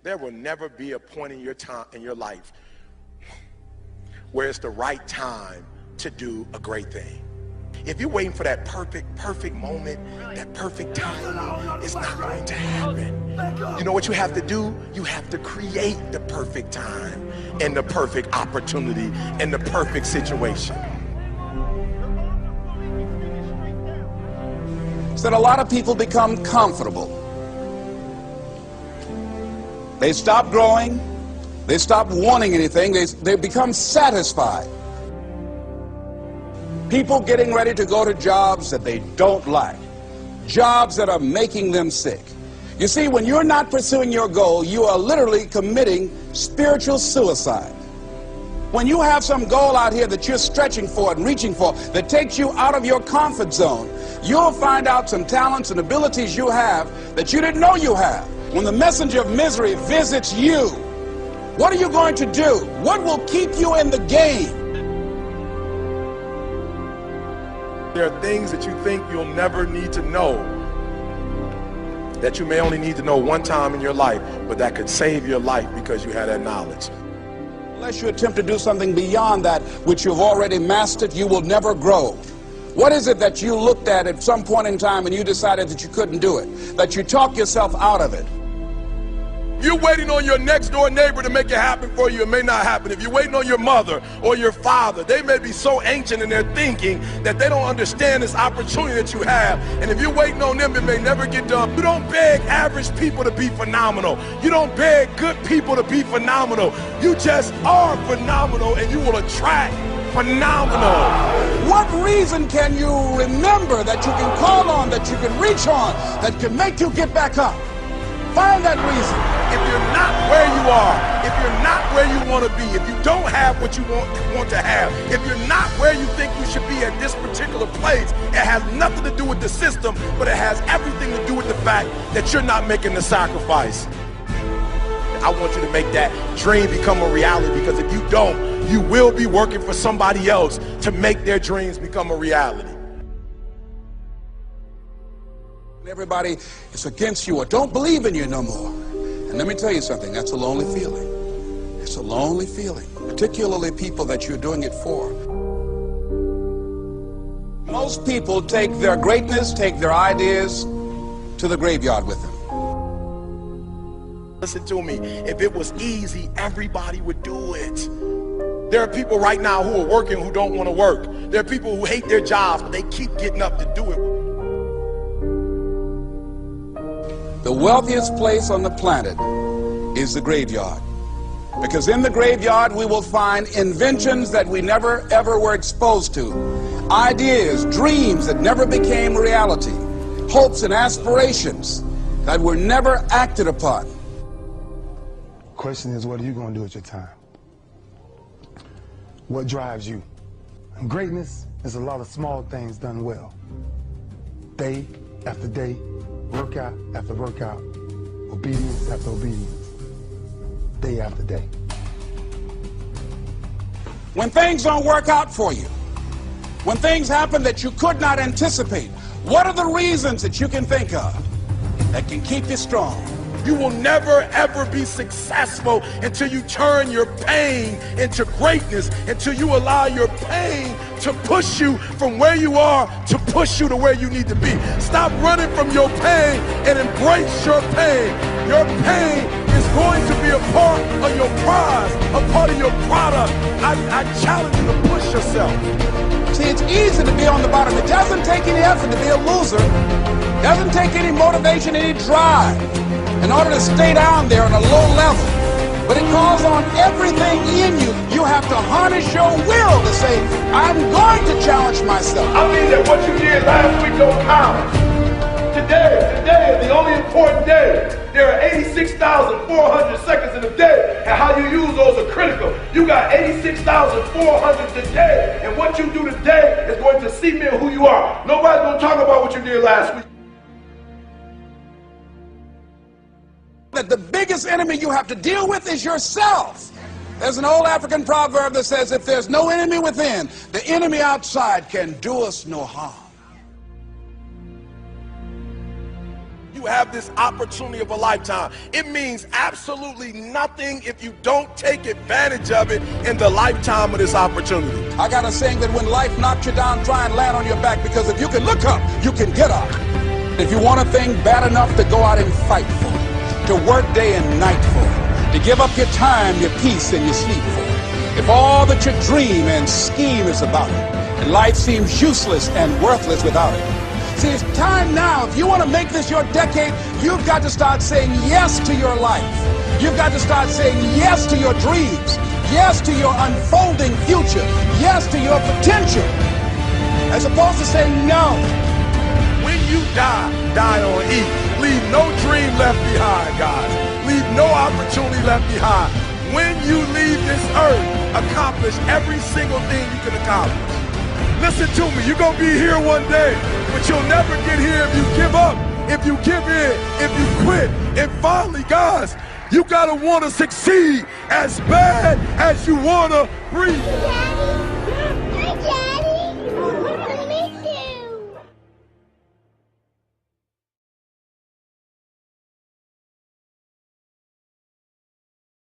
There will never be a point in your time in your life where it's the right time to do a great thing. If you're waiting for that perfect moment, that perfect time, it's not going to happen. You know what you have to do? You have to create the perfect time and the perfect opportunity and the perfect situation. So that a lot of people become comfortable. They stop growing. They stop wanting anything. They become satisfied. People getting ready to go to jobs that they don't like. Jobs that are making them sick. You see, when you're not pursuing your goal, you are literally committing spiritual suicide. When you have some goal out here that you're stretching for and reaching for that takes you out of your comfort zone, you'll find out some talents and abilities you have that you didn't know you have. When the messenger of misery visits you, what are you going to do? What will keep you in the game? There are things that you think you'll never need to know, that you may only need to know one time in your life, but that could save your life because you had that knowledge. Unless you attempt to do something beyond that which you've already mastered, you will never grow. What is it that you looked at some point in time and you decided that you couldn't do it, that you talked yourself out of it? You're waiting on your next door neighbor to make it happen for you, it may not happen. If you're waiting on your mother or your father, they may be so ancient in their thinking that they don't understand this opportunity that you have. And if you're waiting on them, it may never get done. You don't beg average people to be phenomenal. You don't beg good people to be phenomenal. You just are phenomenal, and you will attract phenomenal. What reason can you remember that you can call on, that you can reach on, that can make you get back up? Find that reason. If you're not where you are, if you're not where you want to be, if you don't have what you want to have, if you're not where you think you should be at this particular place, it has nothing to do with the system, but it has everything to do with the fact that you're not making the sacrifice. I want you to make that dream become a reality, because if you don't, you will be working for somebody else to make their dreams become a reality. Everybody is against you or don't believe in you no more. And let me tell you something, that's a lonely feeling. It's a lonely feeling, particularly people that you're doing it for. Most people take their greatness, take their ideas to the graveyard with them. Listen to me, if it was easy, everybody would do it. There are people right now who are working who don't want to work. There are people who hate their jobs, but they keep getting up to do it. The wealthiest place on the planet is the graveyard. Because in the graveyard we will find inventions that we never ever were exposed to. Ideas, dreams that never became reality. Hopes and aspirations that were never acted upon. The question is, what are you going to do with your time? What drives you? And greatness is a lot of small things done well. Day after day, workout after workout, obedience after obedience, day after day. When things don't work out for you, when things happen that you could not anticipate, what are the reasons that you can think of that can keep you strong? You will never ever be successful until you turn your pain into greatness, until you allow your pain to push you from where you are to push you to where you need to be. Stop running from your pain and embrace your pain. Your pain is going to be a part of your prize, a part of your product. I challenge you to push yourself. See, it's easy to be on the bottom. It doesn't take any effort to be a loser. It doesn't take any motivation, any drive in order to stay down there on a low level. But it calls on everything in you. You have to harness your will to say, I'm going to challenge myself. I mean that what you did last week don't count. Today is the only important day. There are 86,400 seconds in a day, and how you use those are critical. You got 86,400 today, and what you do today is going to cement who you are. Nobody's going to talk about what you did last week. That the biggest enemy you have to deal with is yourself. There's an old African proverb that says, if there's no enemy within, the enemy outside can do us no harm. you have this opportunity of a lifetime. It means absolutely nothing if you don't take advantage of it in the lifetime of this opportunity. I got a saying that when life knocks you down, try and land on your back, because if you can look up, you can get up. If you want a thing bad enough to go out and fight for it, to work day and night for it, to give up your time, your peace, and your sleep for it, if all that you dream and scheme is about it, and life seems useless and worthless without it. See, it's time now. If you want to make this your decade, you've got to start saying yes to your life. You've got to start saying yes to your dreams, yes to your unfolding future, yes to your potential, as opposed to saying no. When you die, die on E. Leave no dream left behind, guys. Leave no opportunity left behind. When you leave this earth, accomplish every single thing you can accomplish. Listen to me, you're going to be here one day, but you'll never get here if you give up, if you give in, if you quit. And finally, guys, you got to want to succeed as bad as you want to breathe.